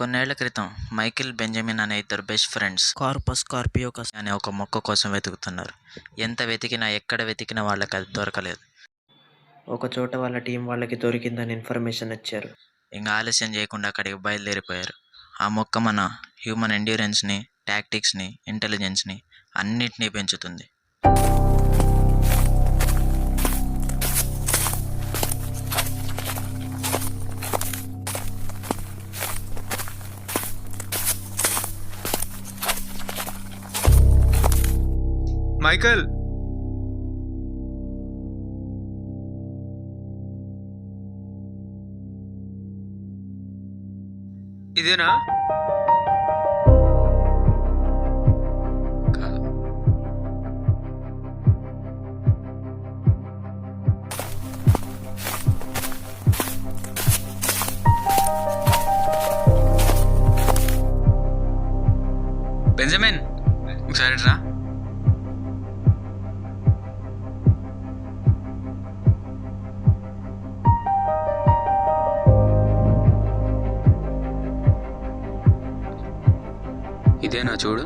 కొన్నేళ్ల క్రితం Michael Benjamin అనే ఇద్దరు బెస్ట్ ఫ్రెండ్స్ కార్పస్ కార్పియోకస్ అనే ఒక మొక్క కోసం వెతుకుతున్నారు. ఎంత వెతికినా ఎక్కడ వెతికినా వాళ్ళకి అది దొరకలేదు. ఒక చోట వాళ్ళ టీం వాళ్ళకి దొరికిందని ఇన్ఫర్మేషన్ ఇచ్చారు. ఇంకా ఆలస్యం చేయకుండా అక్కడికి బయలుదేరిపోయారు. ఆ మొక్క మన హ్యూమన్ ఎండ్యూరెన్స్ని, టాక్టిక్స్ని, ఇంటెలిజెన్స్ని అన్నిటినీ పెంచుతుంది. మైకల్, ఇదేనా? కాదు. బెంజమిన్, ఒకసారి రా. ఇదేనా చూడు.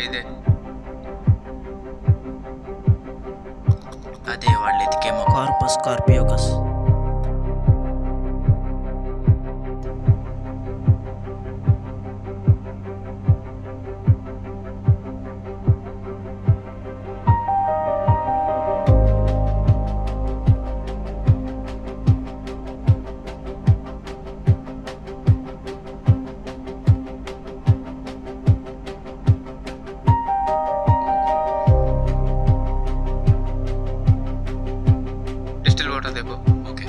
ఇదే. అదే వాళ్ళు ఎతికే మొక్క. కార్పస్ కార్పియోకస్. డిస్టిల్ వాటర్ తెపో. ఓకే.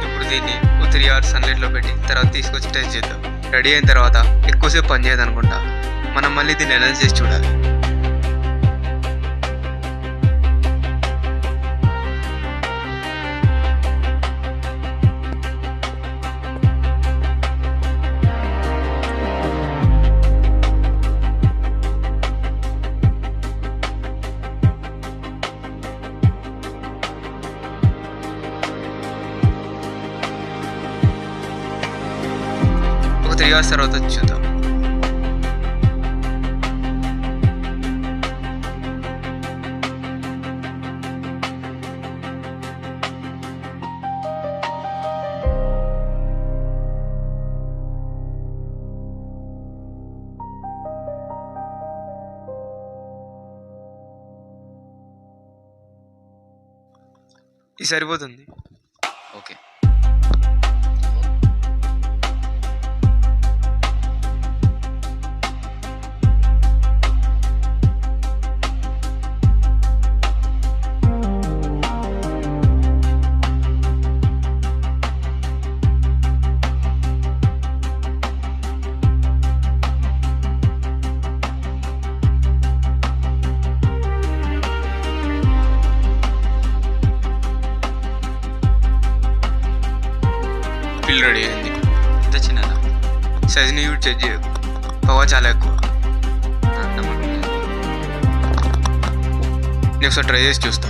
ఇప్పుడు దీన్ని 3 hours సన్లైట్లో పెట్టి తర్వాత తీసుకొచ్చి టెస్ట్ చేద్దాం. రెడీ అయిన తర్వాత ఎక్కువసేపు పని చేయదు అనుకుంటా. మనం మళ్ళీ దీన్ని అనలైజ్ చేసి చూడాలి. ఒక 3 hours తర్వాత వచ్చి చూద్దాం. ఇది సరిపోతుంది. ఓకే. పిల్ రెడీ అయింది. ఇంత చిన్నదా? సైజ్ని యూజ్ చెక్ చేయకు. పవర్ చాలా ఎక్కువ. నేను ఒకసారి ట్రై చేసి చూస్తా.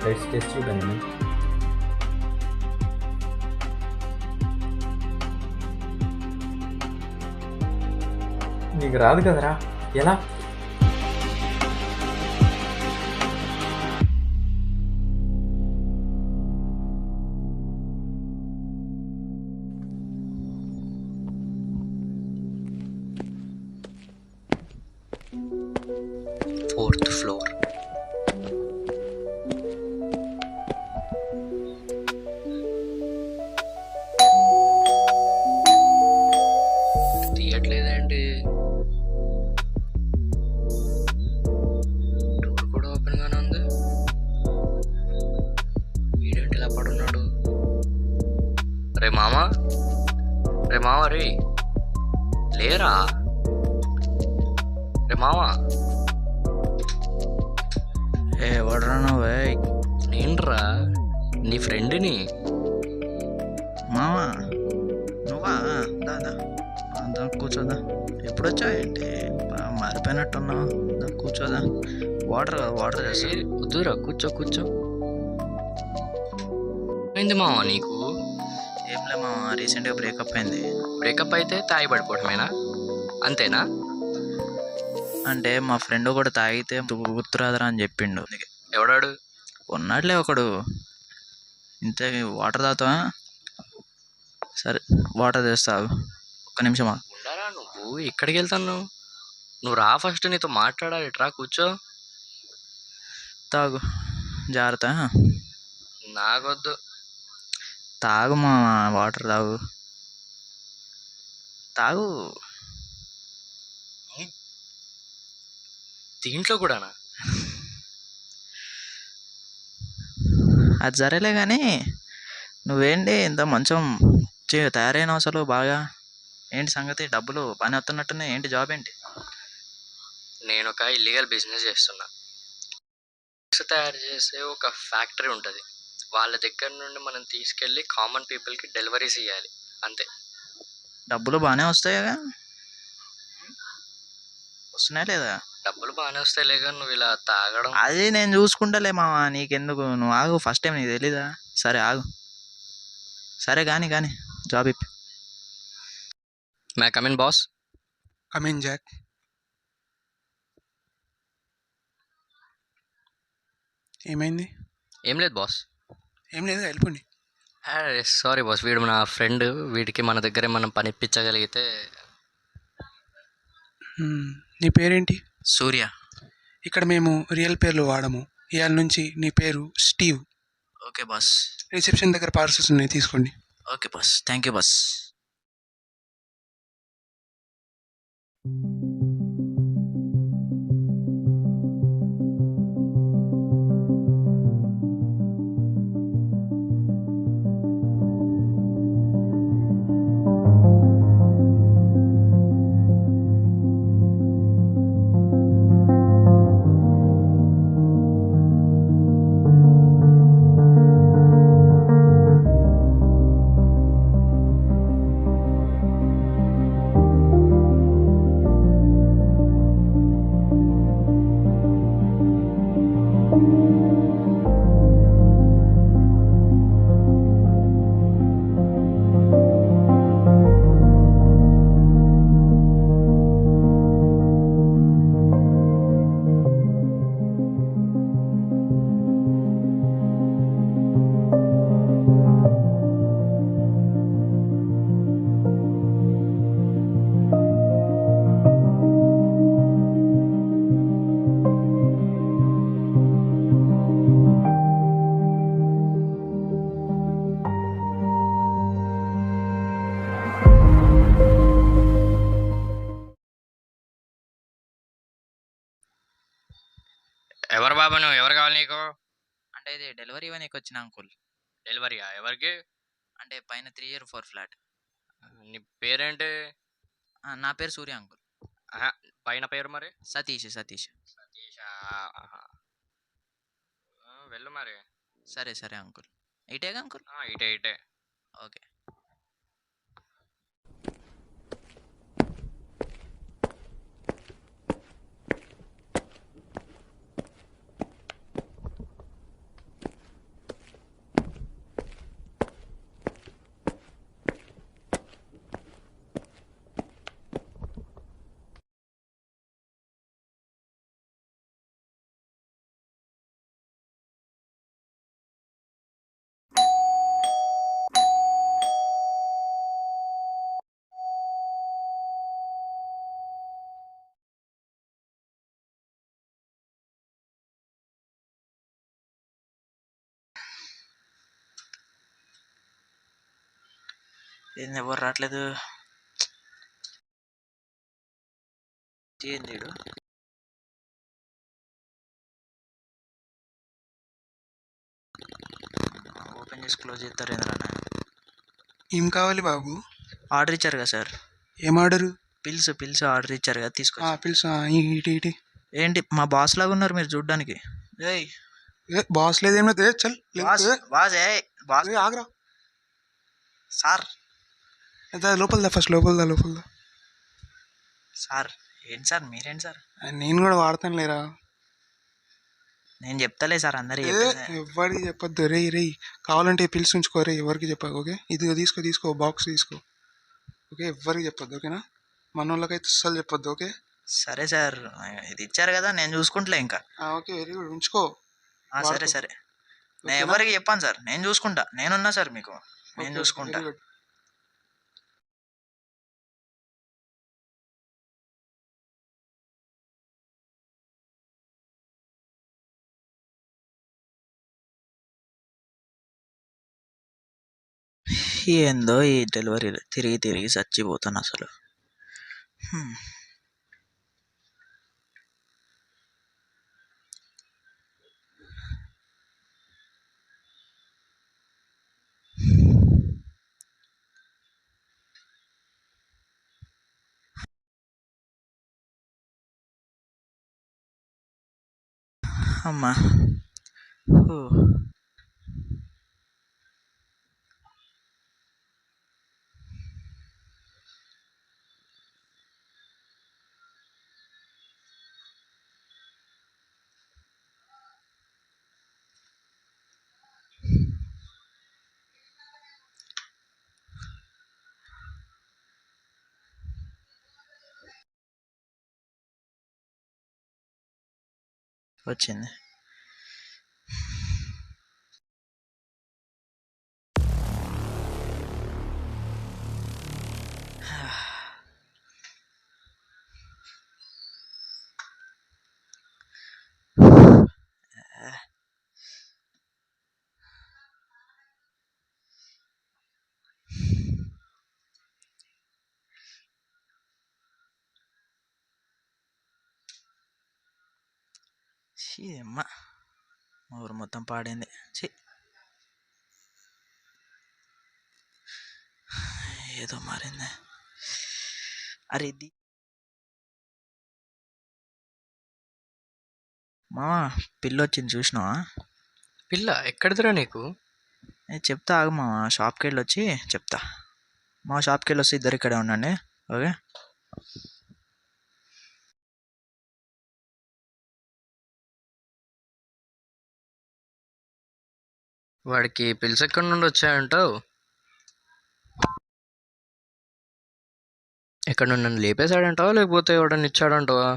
Let's test you Benjamin. నీకు రాదు కదరా, ఎలా? Fourth floor. ఎవడున్నాడు? రే మామ, రే మామ, రే లేరా? రే మామ, ఎవడరా నువ్వే? నేనురా నీ ఫ్రెండ్ని. మావా నువ్వా? దాదా కూర్చోదా. ఎప్పుడు వచ్చావు ఏంటి? మారిపోయినట్టున్నావు. కూర్చోదా. వాటర్ చేస్తా. వద్దురా, కూర్చో కూర్చో. ఏంది మామ నీకు? ఏంలే మామ, రీసెంట్గా బ్రేకప్ అయింది. బ్రేకప్ అయితే తాగి పడిపోవటమేనా? అంతేనా? అంటే మా ఫ్రెండ్ కూడా తాగితే గుర్తురాదరా అని చెప్పిండు. ఎవడాడు? ఉన్నాడులే ఒకడు. ఇంతే. వాటర్ తాగుతావా? సరే వాటర్ తెస్తావు. ఒక్క నిమిషమా. ఉండారా నువ్వు? ఎక్కడికి వెళ్తాను? నువ్వు రా, ఫస్ట్ నీతో మాట్లాడాలి. రా కూర్చో. తాగు, జాగ్రత్త. నాకొద్దు. తాగు మా వాటర్ తాగు. తాగు. దీంట్లో కూడానా? అది సరేలే కానీ నువ్వేంటి ఇంత మంచం తయారైన అసలు బాగా? ఏంటి సంగతి? డబ్బులు బాగానే వస్తున్నట్టున్నాయి. ఏంటి జాబ్ ఏంటి? నేను ఒక ఇల్లీగల్ బిజినెస్ చేస్తున్నా. డ్రగ్స్ తయారు చేసే ఒక ఫ్యాక్టరీ ఉంటుంది. వాళ్ళ దగ్గర నుండి మనం తీసుకెళ్ళి కామన్ పీపుల్కి డెలివరీస్ ఇవ్వాలి, అంతే. డబ్బులు బాగానే వస్తాయిగా? వస్తున్నాయా లేదా? డబ్బులు బాగానే వస్తాయి లేక నువ్వు ఇలా తాగడం. అది నేను చూసుకుంటాలే మామ, నీకెందుకు? నువ్వు ఆగు. ఫస్ట్ టైం నీకు తెలీదా? సరే ఆగు. సరే కానీ జాబ్ ఇప్పి. May come in boss? Come in Jack. ఏమైంది? ఏం లేదు బాస్. ఏం లేదు, వెళ్ళిపోండి. సారీ బాస్, వీడు నా ఫ్రెండ్. వీడికి మన దగ్గరే మనం పని ఇప్పించగలిగితే. నీ పేరేంటి? సూర్య. ఇక్కడ మేము రియల్ పేర్లు వాడము. ఇవాళ నుంచి నీ పేరు స్టీవ్. Okay boss. రిసెప్షన్ దగ్గర పార్సల్స్ ఉన్నాయి, తీసుకోండి. Okay boss, thank you boss. ఎవరు బాబా నువ్వు? ఎవరు కావాలి నీకు? అంటే ఇది డెలివరీ ఇవ్వనీకి వచ్చిన అంకుల్. డెలివరీయా? ఎవరికి? అంటే పైన 304 ఫ్లాట్. నీ పేరేంటి? నా పేరు సూర్య అంకుల్. ఆహా, పైన పేరు మరి? సతీష్. సతీషా? ఆహా. వెళ్ళు మరి. సరే అంకుల్. ఇటేగా అంకుల్? ఇటే. ఓకే. ఏంది ఎవరు రావట్లేదు? ఏంది ఈడు? ఓపెన్ ఓపెన్ చేసి క్లోజ్ చేస్తారు ఏంద్రన్నా? ఏం కావాలి బాబు? ఆర్డర్ ఇచ్చారు కదా సార్, ఏం ఆర్డరు? పిల్స్ ఆర్డర్ ఇచ్చారు కదా, తీసుకొచ్చి. పిలుసు ఇటీ ఏంటి మా బాస్ లాగా ఉన్నారు మీరు చూడ్డానికి. ఏయ్ బాస్ లేదేం లేదు చల్ బాస్ బాస్ ఏ బాస్ ఆగరా సార్ లోపలదా ఫస్ట్ లోపలదా సార్ ఏంటి సార్ మీరేంటి సార్? నేను కూడా వాడతాను లేరా. నేను చెప్తలే సార్, అందరు ఎవరికి చెప్పొద్దు రే రే. కావాలంటే పిలిచి ఉంచుకో రే, ఎవరికి చెప్పాక ఓకే. ఇది తీసుకో బాక్స్ తీసుకో ఓకే. ఎవరికి చెప్పొద్దు ఓకేనా? మన వాళ్ళకైతే అస్సలు చెప్పొద్దు ఓకే. సరే సార్, ఇది ఇచ్చారు కదా నేను చూసుకుంటలే ఇంకా. ఓకే వెరీ గుడ్ ఉంచుకో. సరే నేను ఎవరికి చెప్పాను సార్, నేను చూసుకుంటా, నేనున్నా సార్ మీకు, నేను చూసుకుంటా. ఏందో ఈ డెలివరీలు తిరిగి చచ్చిపోతాను అసలు. అమ్మా వచ్చింది. అమ్మ ఊరు మొత్తం పాడింది. ఏదో మారింది. అరే ఇది మామా పిల్ల వచ్చింది చూసినావా? పిల్ల ఎక్కడిదిరా నీకు? నేను చెప్తా ఆగు మామా, షాప్కి వెళ్ళి వచ్చి చెప్తా. మా షాప్కి వెళ్ళి వస్తే ఇద్దరు ఇక్కడే ఉండండి ఓకే. వాడికి పిల్స్ ఎక్కడి నుండి వచ్చాయంటావు? ఎక్కడ నుండి నన్ను లేపేశాడంటావా లేకపోతే వాడని ఇచ్చాడంటావా?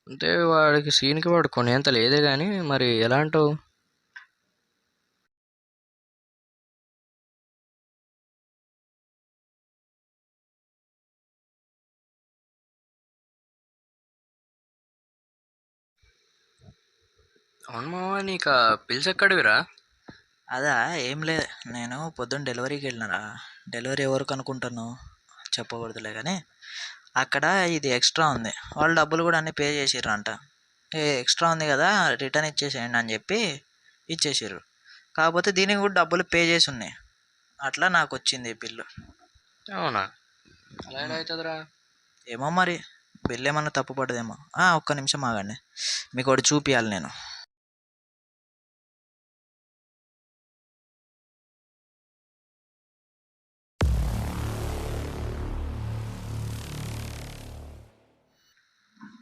అంటే వాడికి సీన్కి వాడు కొనేంత లేదే కానీ మరి ఎలా అంటావు? అవును మామ, నీకు ఆ పిల్స్ ఎక్కడివిరా? అదా ఏం లేదు, నేను పొద్దున్న డెలివరీకి వెళ్ళినారా. డెలివరీ ఎవరికి అనుకుంటాను చెప్పకూడదులే కానీ, అక్కడ ఇది ఎక్స్ట్రా ఉంది, వాళ్ళు డబ్బులు కూడా అన్నీ పే చేసిర్రంట. ఎక్స్ట్రా ఉంది కదా రిటర్న్ ఇచ్చేసేయండి అని చెప్పి ఇచ్చేసారు. కాకపోతే దీనికి కూడా డబ్బులు పే చేసి ఉన్నాయి, అట్లా నాకు వచ్చింది ఈ బిల్లు. అవునా, అలా ఎలా అవుతుందిరా? ఏమో మరి బిల్ ఏమన్నా తప్పు పడ్డదేమో. ఒక్క నిమిషం ఆగండి, మీకు ఒకటి చూపియాలి నేను.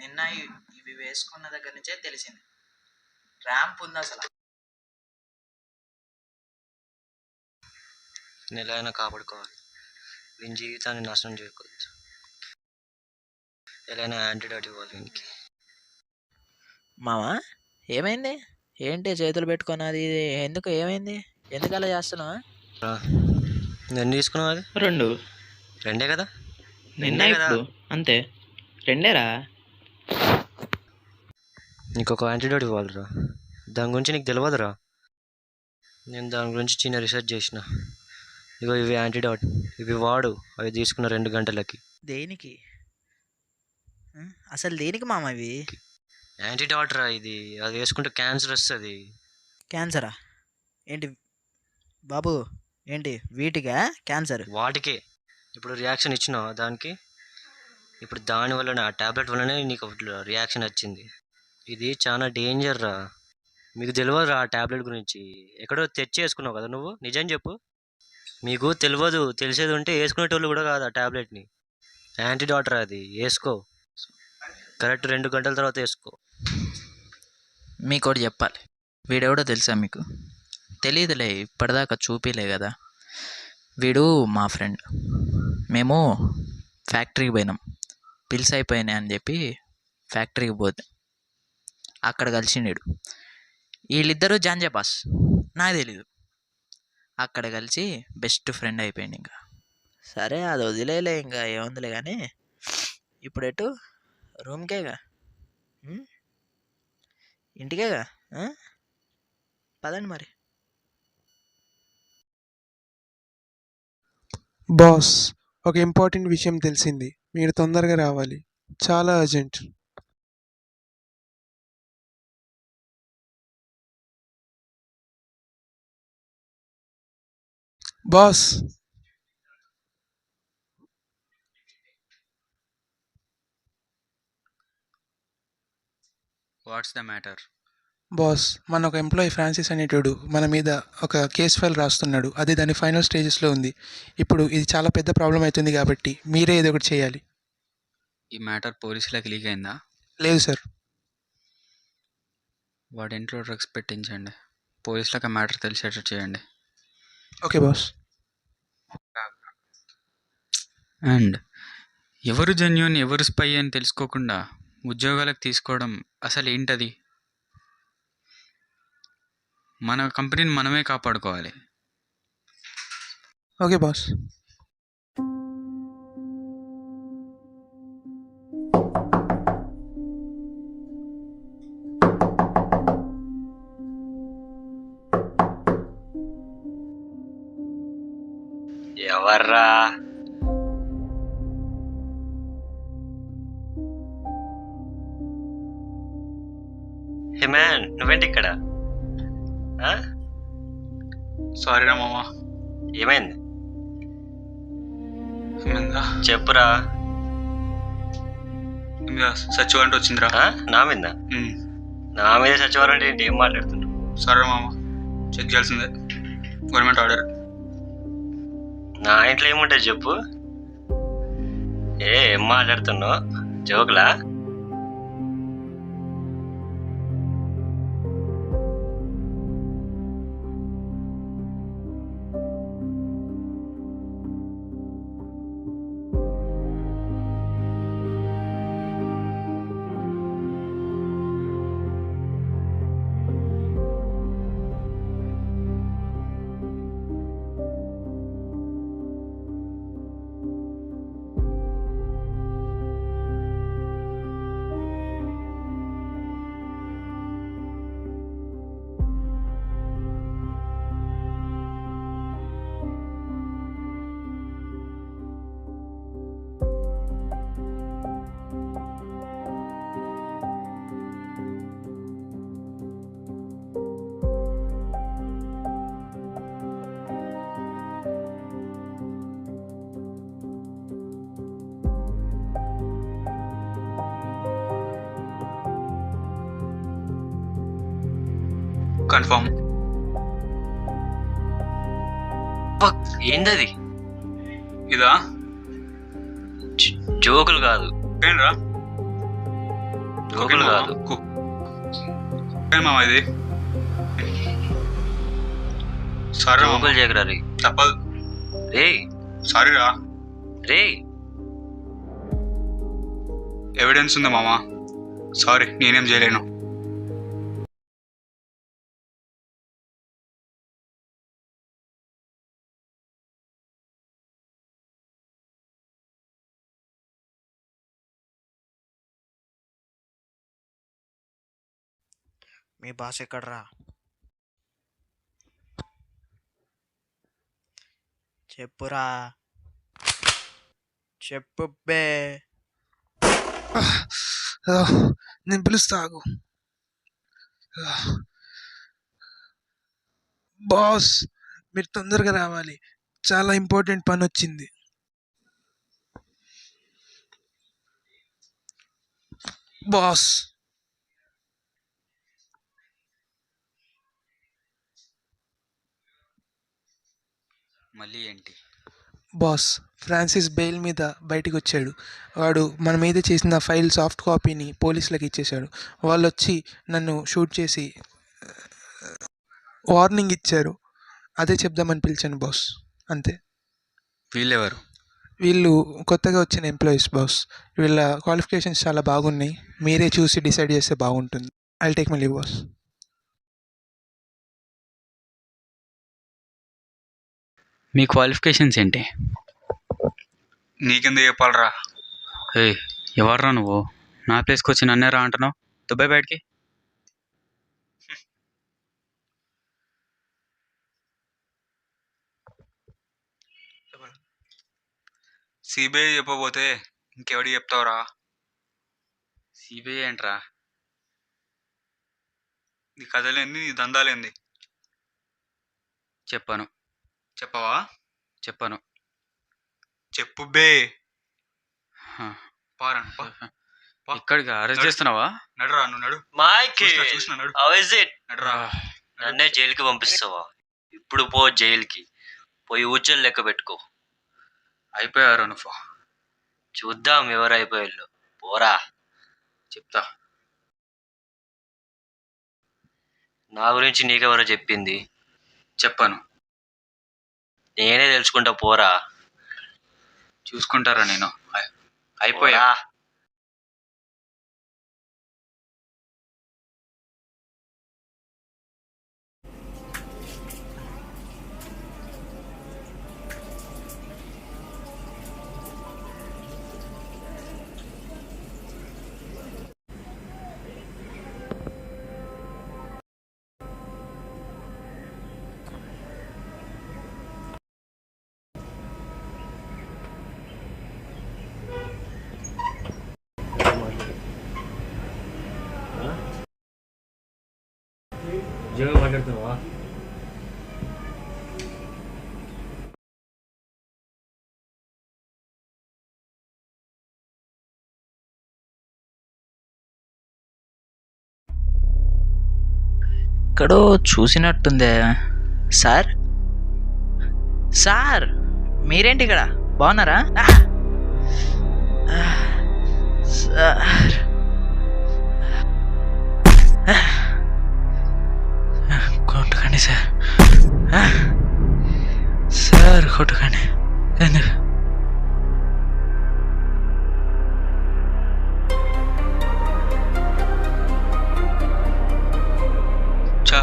నిన్న ఇవి వేసుకున్న దగ్గర నుంచే తెలిసింది ర్యాంప్ ఉంది అసలు. ఎలా అయినా కాపాడుకోవాలి, వీని జీవితాన్ని నాశనం చేయకూడదు. ఎలా అయినా యాంటీడోట్ ఇవ్వాలి వీనికి. మావా ఏమైంది? ఏంటి చేతులు పెట్టుకున్నది? ఎందుకు ఏమైంది? ఎందుకు అలా చేస్తున్నావా? ఎన్ని తీసుకున్నావు? అది రెండే కదా? నిన్న ఇప్పుడు అంతే, రెండేరా. నీకు ఒక యాంటీడోట్ ఇవ్వాలిరా, దాని గురించి నీకు తెలియదురా. నేను దాని గురించి చిన్న రీసెర్చ్ చేసిన. ఇగో ఇవి యాంటీడోట్, ఇవి వాడు, అవి తీసుకున్న 2 గంటలకి. దేనికి అసలు దేనికి మామ ఇవి? యాంటీడోట్ రా ఇది, అది వేసుకుంటే క్యాన్సర్ వస్తుంది. క్యాన్సరా? ఏంటి బాబు ఏంటి వీటిగా క్యాన్సర్? వాటికే ఇప్పుడు రియాక్షన్ ఇచ్చినావు దానికి, ఇప్పుడు దాని వల్లనే ఆ ట్యాబ్లెట్ వల్లనే నీకు రియాక్షన్ వచ్చింది. ఇది చాలా డేంజర్ రా. మీకు తెలియదు ఆ ట్యాబ్లెట్ గురించి, ఎక్కడో తెచ్చేసుకున్నావు కదా నువ్వు, నిజం చెప్పు. మీకు తెలియదు, తెలిసేది ఉంటే వేసుకునేటోళ్ళు కూడా కాదు ఆ ట్యాబ్లెట్ని. యాంటీడాటర్ అది, వేసుకో కరెక్ట్ 2 గంటల తర్వాత వేసుకో. మీకు ఒకటి చెప్పాలి, వీడెవడో తెలుసా మీకు? తెలియదులే, ఇప్పటిదాకా చూపిలే కదా. వీడు మా ఫ్రెండ్. మేము ఫ్యాక్టరీకి పోయినాం, పిల్స్ అయిపోయినాయి అని చెప్పి ఫ్యాక్టరీకి పోతే అక్కడ కలిసిండు. వీళ్ళిద్దరూ జాంజాపాస్, నాకు తెలీదు. అక్కడ కలిసి బెస్ట్ ఫ్రెండ్ అయిపోయింది. ఇంకా సరే అది వదిలేలే, ఇంకా ఏముందిలే కానీ ఇప్పుడు ఎటు రూమ్కేగా, ఇంటికేగా. పదండి మరి. బాస్, ఒక ఇంపార్టెంట్ విషయం తెలిసింది, మీరు తొందరగా రావాలి, చాలా urgent. Boss, what's the matter? Boss, మన ఒక ఎంప్లాయీ ఫ్రాన్సిస్ అనేటోడు మన మీద ఒక కేస్ ఫైల్ రాస్తున్నాడు. అది దాని ఫైనల్ స్టేజెస్లో ఉంది. ఇప్పుడు ఇది చాలా పెద్ద ప్రాబ్లం అవుతుంది కాబట్టి మీరే ఏదో ఒకటి చేయాలి. ఈ మ్యాటర్ పోలీసులకు లీక్ అయిందా? లేదు సార్. వాడి ఇంట్లో డ్రగ్స్ పెట్టించండి, పోలీసులకు ఆ మ్యాటర్ తెలిసేటట్టు చేయండి. Okay boss. అండ్ ఎవరు జెన్యూన్ ఎవరు స్పై అని తెలుసుకోకుండా ఉద్యోగాలకు తీసుకోవడం అసలు ఏంటది? మన కంపెనీని మనమే కాపాడుకోవాలి. Okay boss. ఎవర్రా? హే మ్యాన్, నువ్వేంటి ఇక్కడ? సారీ రా మామ. ఏమైంది ఏమైందా? చెప్పురా. సచివాలంటే వచ్చిందిరా. నా మీద? నా మీద సచివాలంటే ఏంటి? ఏం మాట్లాడుతున్నావు? సరే మామ, చెక్ చేయాల్సిందే, గవర్నమెంట్ ఆర్డర్. నా ఇంట్లో ఏముంటుంది చెప్పు. ఏం మాట్లాడుతున్నావు? జోకులా? కన్ఫర్మ్. ఏందది? ఇదా? జోకులు కాదు. ఏంట్రా? జోకులు కాదు. మామ ఇది. సారీ రా. జోకులు చేయకురా రే. తప్పదు. రే సారీ రా. రే, ఎవిడెన్స్ ఉందా మామ? సారీ, నేనేం చేయలేను. మీ బాస్ ఎక్కడ్రా? చెప్పురా, చెప్పు బే. నేను పిలుస్తా, ఆగు. బాస్, మీరు తొందరగా రావాలి, చాలా ఇంపార్టెంట్ పని వచ్చింది. బాస్, మళ్ళీ ఏంటి? బాస్, ఫ్రాన్సిస్ బెయిల్ మీద బయటికి వచ్చాడు. వాడు మన మీద చేసిన ఫైల్ సాఫ్ట్ కాపీని పోలీసులకు ఇచ్చేశాడు. వాళ్ళు వచ్చి నన్ను షూట్ చేసి వార్నింగ్ ఇచ్చారు. అదే చెప్దామని పిలిచాను బాస్, అంతే. వీళ్ళెవరు? వీళ్ళు కొత్తగా వచ్చిన ఎంప్లాయీస్ బాస్. వీళ్ళ క్వాలిఫికేషన్స్ చాలా బాగున్నాయి. మీరే చూసి డిసైడ్ చేస్తే బాగుంటుంది. I'll take my leave boss. Me qualifications ఏంటి? నీకెందుకు చెప్పాలరా? ఏయ్, ఎవర్రా నువ్వు? నా ప్లేస్కి వచ్చి నన్నే రా అంటున్నావు. దుబాయ్ బయటికి. సిబిఐ చెప్పబోతే ఇంకెవడికి చెప్తావురా? సిబిఐ ఏంట్రా? నీ కథలేంది, నీ దందాలేంది? చెప్పను. చెప్పవా? చెప్పను. చెప్పు బే. హ. పారండి పా. ఇక్కడికి అరెస్ట్ చేస్తున్నావా? నడురా, నువ్వు నడు. మైకేల్, చూసిన నడు. How is it? నడురా. నన్నే జైలుకి పంపిస్తావా? ఇప్పుడు పో జైలుకి పోయి ఊచలు లెక్క పెట్టుకో. అయిపోయారు నువ్వు. చూద్దాం ఎవరైపోయాళ్ళు. పోరా. చెప్తా. నా గురించి నీకెవరో చెప్పింది? చెప్పను. నేనే తెలుసుకుంటా. పోరా. చూసుకుంటారా నేను? అయిపోయా. పోరా. ఉద్యోగం మాట్లాడుతున్నావా? ఎక్కడో చూసినట్టుందే. సార్, సార్, మీరేంటి ఇక్కడ? బాగున్నారా? సార్, కొట్టకండి సార్. సార్ కొట్టకండి. ఎందుకు? చా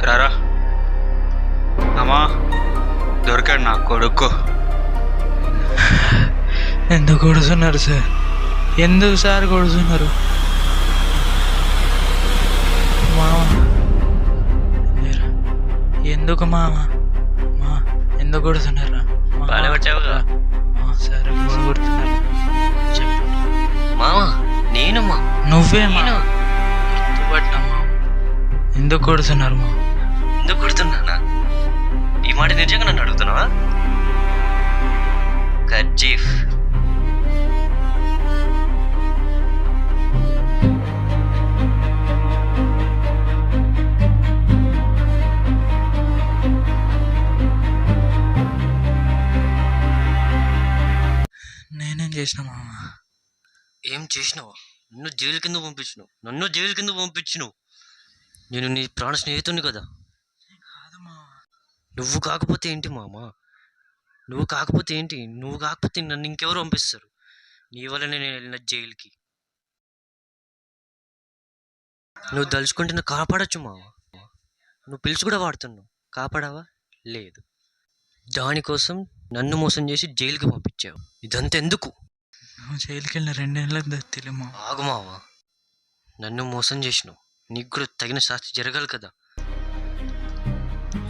రారా. అమ్మా, దొరికాడు నా కొడుకు. ఎందుకు కొడుతున్నారు సార్? ఎందుకు సార్ కొడుతున్నారు? మామ, ఎందుకు మామ? మా ఎందుకు కొడుతున్నారా? బాగానే వచ్చావుగా. సార్ కొడుతున్నారు. చెప్పు. మామా, నేను మా నువ్వే మా నేను గుర్తుపట్టినా మామ. ఎందుకు కొడుతున్నారు మా? ఎందుకు కొడుతున్నానా? ఈ మాట నిజంగా నన్ను అడుగుతున్నావా? కర్జీఫ్. నేనేం చేసిన మామ? ఏం చేసినావు? నన్ను జైలు కింద పంపించినావు. నన్ను జైలు కింద పంపించినావు. నేను నీ ప్రాణ స్నేహితుని కదా. కాదు మామ. నువ్వు కాకపోతే ఏంటి మామ? నువ్వు కాకపోతే ఏంటి? నువ్వు కాకపోతే నన్ను ఇంకెవరు పంపిస్తారు? నీ వల్లనే నేను వెళ్ళిన జైలుకి. నువ్వు దలుచుకుంటే నువ్వు కాపాడచ్చు మామ. నువ్వు పిలిచి కూడా వాడుతున్నావు. కాపాడావా? లేదు. దానికోసం నన్ను మోసం చేసి జైలుకి పంపించావు. ఇదంతా ఎందుకు? నువ్వు జైలుకి వెళ్ళిన 2 నెలలకు తెలియ మామ. ఆగు మామ. నన్ను మోసం చేసినావు. నీకు కూడా తగిన శాస్తి జరగాలి కదా.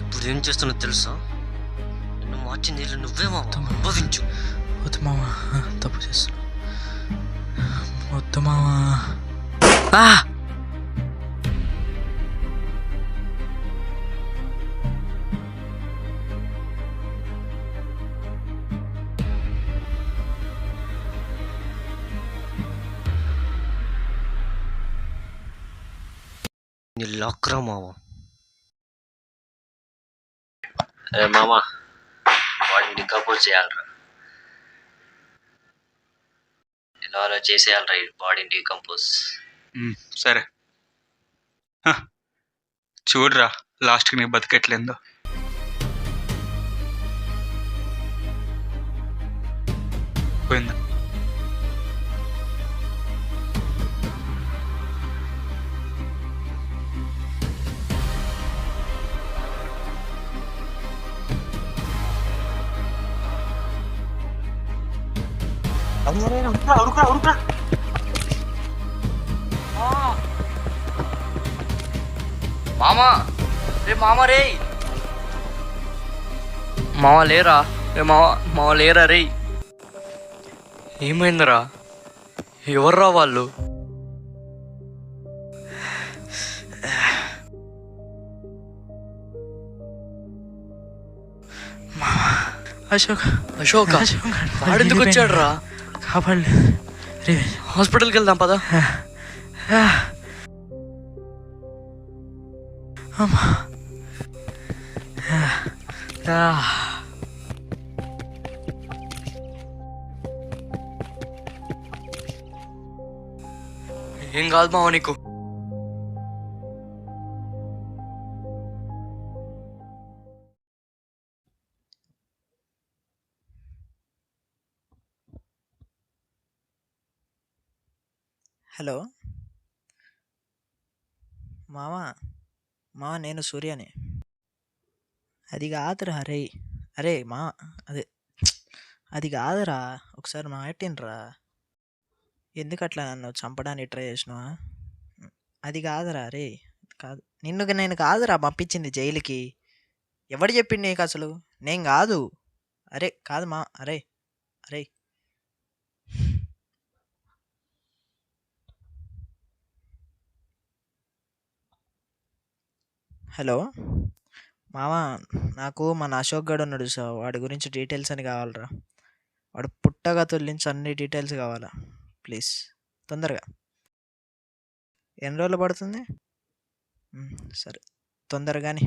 ఇప్పుడు ఏం చేస్తున్నావు తెలుసా? నన్ను మార్చిన జైలు నువ్వే మామ. అనుభవించు. వద్దు మామ, తప్పు చేస్తున్నా. వద్దు మామ. నీ లక్రా మామ. అరే మామ, వాడిని డికంపోజ్ చేయాలరా. ఎలా చేసేయాలరా ఈ బాడీని డికంపోజ్. సరే చూడరా లాస్ట్కి నీ బతికెట్లేందో. పోయిందా? మామా రే మామా రే మామ లేరా రే మామ లేరా రే. ఏమైందిరా? ఎవర్రా వాళ్ళు? అశోక్ అశోక్ వాడెందుకు వచ్చాడు రా? కాపాడలేదు రే. హాస్పిటల్కి వెళ్దాం పదా. అమ్మా ఏం కాదు మావ నీకు. హలో మామ నేను సూర్యని. అది కాదురా అరే. అరే అదే అది కాదురా, ఒకసారి మాటినరా. ఎందుకు అట్లా నన్ను చంపడానికి ట్రై చేసినావా? అది కాదురా అరే. కాదు నేను కాదురా పంపించింది జైలుకి. ఎవడు చెప్పింది నీకు అసలు? నేను కాదు. అరే కాదు అరే అరే హలో నాకు మన అశోక్ గడు ఉన్నాడు సార్, వాడి గురించి డీటెయిల్స్ అని కావాలరా. వాడు పుట్టగా తొలించి అన్ని డీటెయిల్స్ కావాలా ప్లీజ్, తొందరగా. ఎన్ని రోజులు పడుతుంది? సరే తొందరగాని.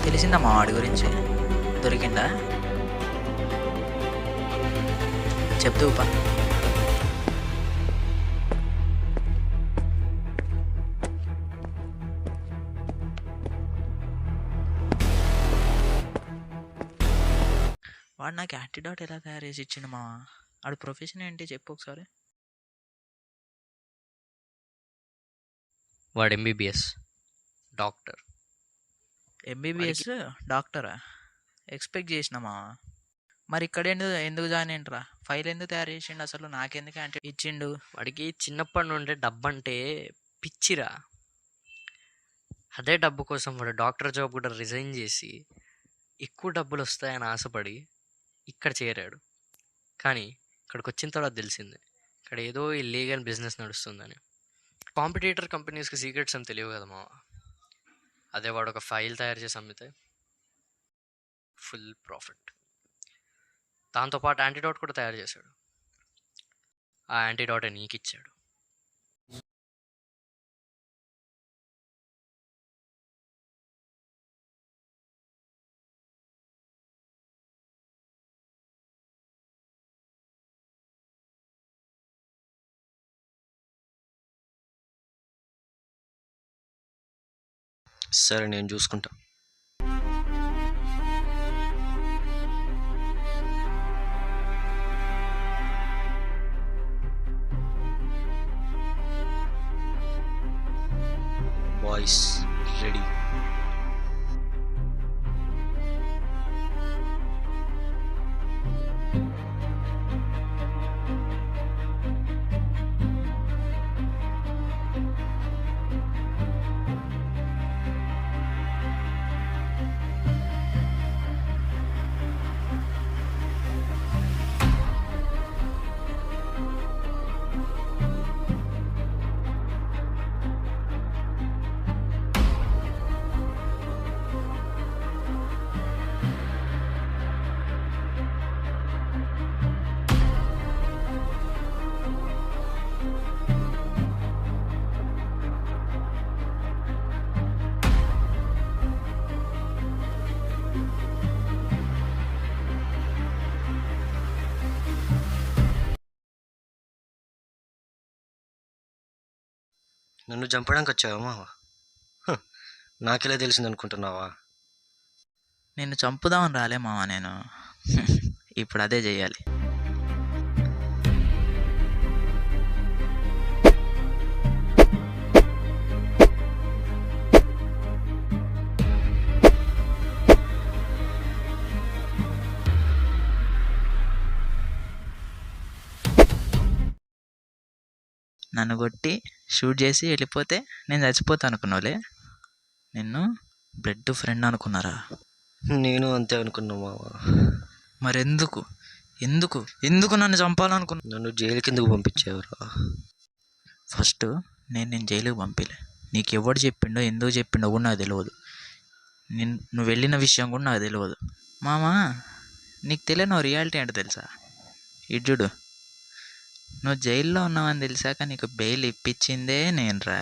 తెలిసిందమ్మా వాడి గురించి? దొరికిందా? చెప్తూపా. వాడు నాకు యాంటీడాట్ ఎలా తయారు చేసి ఇచ్చిండు మావా? వాడు ప్రొఫెషన్ ఏంటి చెప్పు ఒకసారి. వాడు ఎంబీబీఎస్ డాక్టర్. ఎంబీబీఎస్ డాక్టరా? ఎక్స్పెక్ట్ చేసినామా. మరి ఇక్కడ ఎందుకు జాయిన్ ఏంట్రా? ఫైల్ ఎందుకు తయారు చేసిండు అసలు? నాకెందుకు యాంటీ ఇచ్చిండు? వాడికి చిన్నప్పటి నుండి డబ్బు అంటే పిచ్చిరా. అదే డబ్బు కోసం వాడు డాక్టర్ జాబ్ కూడా రిజైన్ చేసి ఎక్కువ డబ్బులు వస్తాయని ఆశపడి ఇక్కడ చేరాడు. కానీ ఇక్కడికి వచ్చిన తర్వాత తెలిసింది ఇక్కడ ఏదో ఇల్లీగల్ బిజినెస్ నడుస్తుందని. కాంపిటీటర్ కంపెనీస్కి సీక్రెట్స్ అని తెలియవు కదా మావా. అదే వాడు ఒక ఫైల్ తయారు చేసి అమ్మితే ఫుల్ ప్రాఫిట్. దాంతోపాటు యాంటీడాట్ కూడా తయారు చేశాడు. ఆ యాంటీడాటే నీకు ఇచ్చాడు. సరే నేను చూసుకుంటా. Boys ready. ఓకే. నన్ను చంపడానికి వచ్చావా మావా? నాకెలా తెలిసింది అనుకుంటున్నావా? నిన్ను చంపుదామని రాలే మామ నేను. ఇప్పుడు అదే చెయ్యాలి. నన్ను కొట్టి షూట్ చేసి వెళ్ళిపోతే నేను చచ్చిపోతా అనుకున్నావులే. నిన్ను బ్లడ్ ఫ్రెండ్ అనుకున్నారా? నేను అంతే అనుకున్నా మావా. మరెందుకు ఎందుకు ఎందుకు నన్ను చంపాలనుకున్నా? నన్ను జైలు కిందకు పంపించావురా. ఫస్ట్ నేను జైలుకి పంపిలే. నీకు ఎవడు చెప్పిండో ఎందుకు చెప్పిండో కూడా నాకు తెలియదు. నువ్వు వెళ్ళిన విషయం కూడా నాకు తెలియదు. మామా, నీకు తెలియని రియాలిటీ ఏంటో తెలుసా? ఇటు చూడు, నువ్వు జైల్లో ఉన్నావని తెలిసాక నీకు బెయిల్ ఇప్పించిందే నేనురా.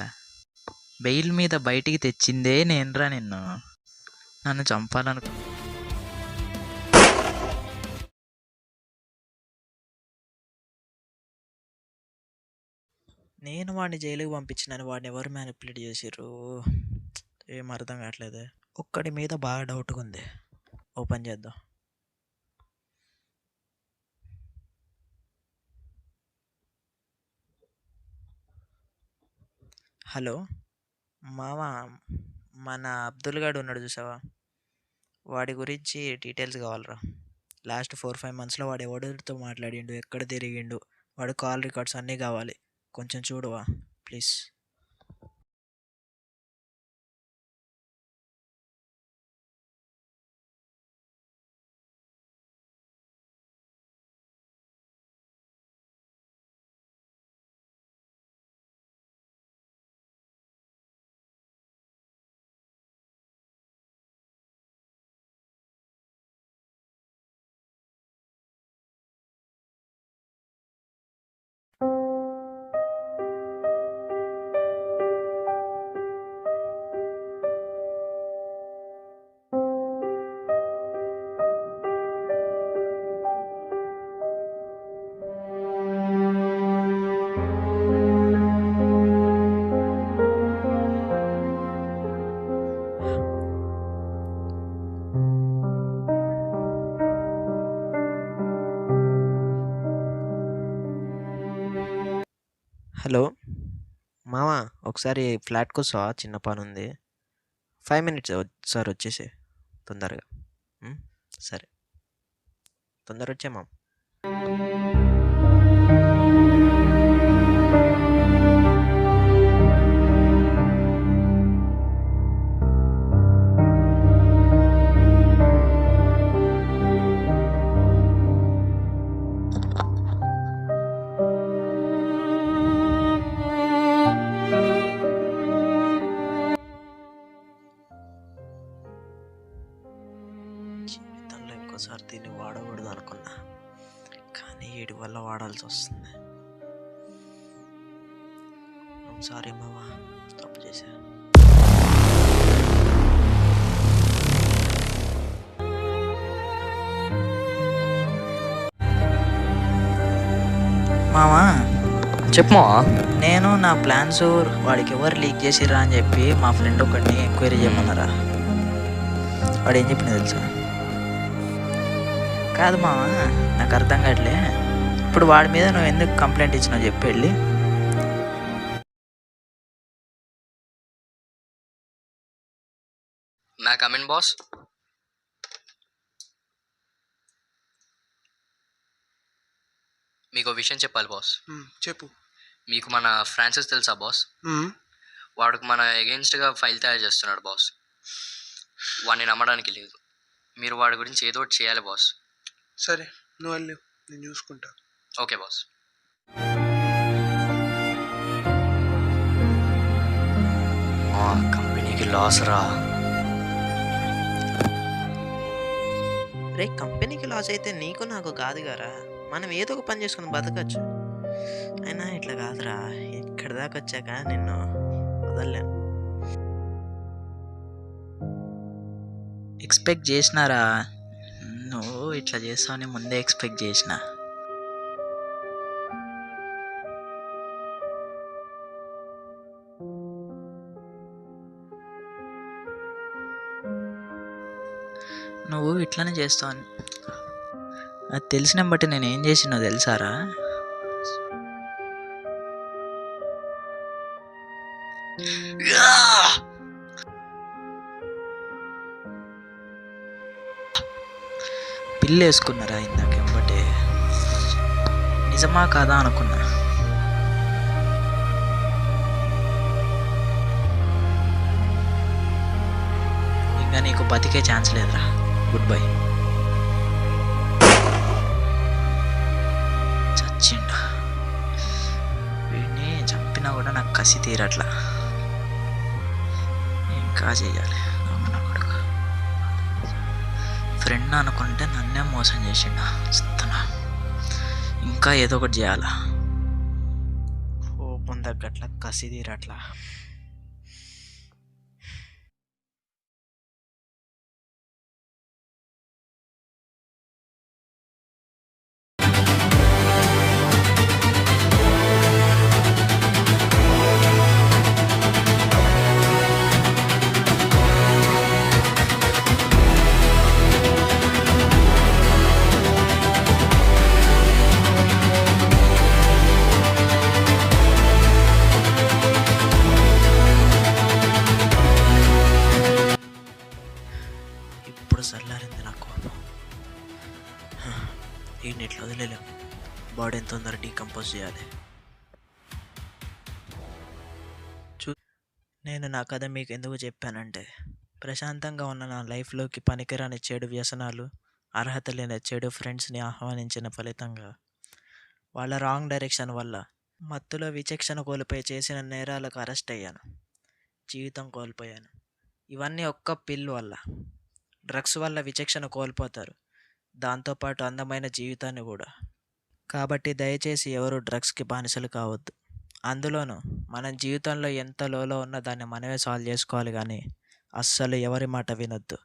బెయిల్ మీద బయటికి తెచ్చిందే నేనురా నిన్ను. నన్ను చంపాలనుకో. నేను వాడిని జైలుకి పంపించినాను. వాడిని ఎవరు మ్యానిపులేట్ చేసిర్రు ఏం అర్థం కావట్లేదు. ఒక్కడి మీద బాగా డౌట్గా ఉంది. ఓపెన్ చేద్దాం. హలో మామ, మన అబ్దుల్ గాడు ఉన్నాడు చూసావా? వాడి గురించి డీటెయిల్స్ కావాలరా. లాస్ట్ 4-5 monthsలో వాడు ఎవరితో మాట్లాడిండు, ఎక్కడ తిరిగిండు, వాడు కాల్ రికార్డ్స్ అన్నీ కావాలి. కొంచెం చూడవా ప్లీజ్? హలో మామ, ఒకసారి ఫ్లాట్కి వస్తావా? చిన్న పని ఉంది. 5 minutes సార్, వచ్చేసి తొందరగా. సరే, తొందర వచ్చే మామ. జీవితంలో ఇంకోసారి దీన్ని వాడకూడదు అనుకున్నా, కానీ వీడి వల్ల వాడాల్సి వస్తుంది. సారీ మామ, తప్పు చేశా. మామా, చెప్పమా. నేను నా ప్లాన్స్ వాడికి ఎవరు లీక్ చేసిర్రా అని చెప్పి మా ఫ్రెండ్ ఒకడిని ఎంక్వైరీ చేయమన్నారా. వాడు ఏం చెప్పిన తెలుసా? కాదు మామ, నాకు అర్థం కావట్లే. ఇప్పుడు వాడి మీద నువ్వు ఎందుకు కంప్లైంట్ ఇచ్చినావు చెప్పి వెళ్ళి. May come in boss? మీకు విషయం చెప్పాలి బాస్. చెప్పు. మీకు మన ఫ్రాన్సిస్ తెలుసా బాస్? వాడికి మన ఎగెన్స్ట్గా ఫైల్ తయారు చేస్తున్నాడు బాస్. వాడిని నమ్మడానికి లేదు. మీరు వాడి గురించి ఏదో ఒకటి చేయాలి బాస్. సరే, నువ్వు వెళ్ళు, నేను చూసుకుంటా. Okay boss. కంపెనీకి లాస్ రా. రే, కంపెనీకి లాస్ అయితే నీకు నాకు కాదు గారా. మనం ఏదో ఒక పని చేసుకుని బతకచ్చు. అయినా ఇట్లా కాదురా, ఇక్కడి దాకా వచ్చాక నిన్ను వదలలేను. ఎక్స్పెక్ట్ చేసినారా, నువ్వు ఇట్లా చేస్తావని ముందే ఎక్స్పెక్ట్ చేసిన. ఇట్లనే చేస్తాను. అది తెలిసిన బట్టి నేను ఏం చేసినో తెలుసారా? పిల్లి వేసుకున్నారా ఇందాక ఎంబటే? నిజమా కాదా అనుకున్నా. ఇంకా నీకు బతికే ఛాన్స్ లేదురా. Good bye. చచ్చిండు. వీడిని చంపినా కూడా నాకు కసి తీరట్లా. ఇంకా చెయ్యాలి. ఫ్రెండ్ అనుకుంటే నన్నే మోసం చేసిండు. చెప్తున్నా, ఇంకా ఏదో ఒకటి చేయాలా. కోపం తగ్గట్లా, కసి తీరట్లా. ఇప్పుడు చల్లారింది నా కోపం. వీడిని ఇట్లా వదిలేలేము. బాడీని తొందర డీకంపోజ్ చేయాలి. నేను నా కథ మీకు ఎందుకు చెప్పానంటే, ప్రశాంతంగా ఉన్న నా లైఫ్లోకి పనికిరాని చెడు వ్యసనాలు, అర్హత లేని చెడు ఫ్రెండ్స్ని ఆహ్వానించిన ఫలితంగా వాళ్ళ రాంగ్ డైరెక్షన్ వల్ల మత్తులో విచక్షణ కోల్పోయి చేసిన నేరాలకు అరెస్ట్ అయ్యాను. జీవితం కోల్పోయాను. ఇవన్నీ ఒక్క పిల్ వల్ల. డ్రగ్స్ వల్ల విచక్షణ కోల్పోతారు, దాంతోపాటు అందమైన జీవితాన్ని కూడా. కాబట్టి దయచేసి ఎవరు డ్రగ్స్కి బానిసలు కావద్దు. అందులోనూ మన జీవితంలో ఎంత లోలో ఉన్నా దాన్ని మనమే సాల్వ్ చేసుకోవాలి, కానీ అస్సలు ఎవరి మాట వినొద్దు.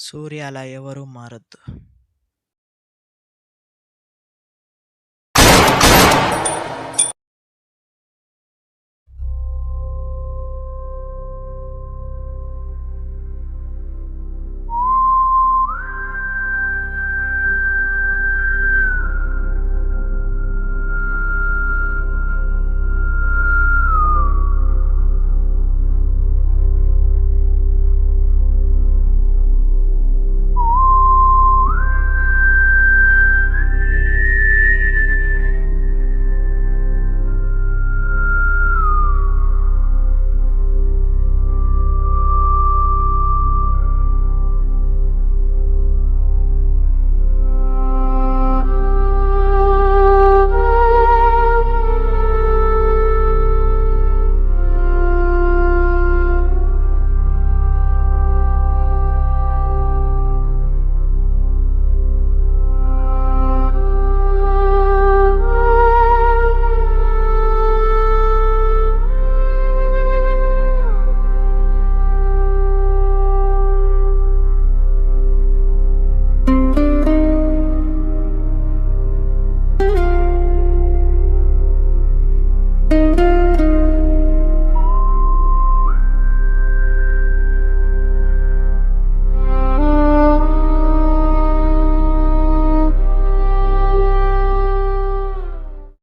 సూర్య అలా ఎవరూ మారొద్దు.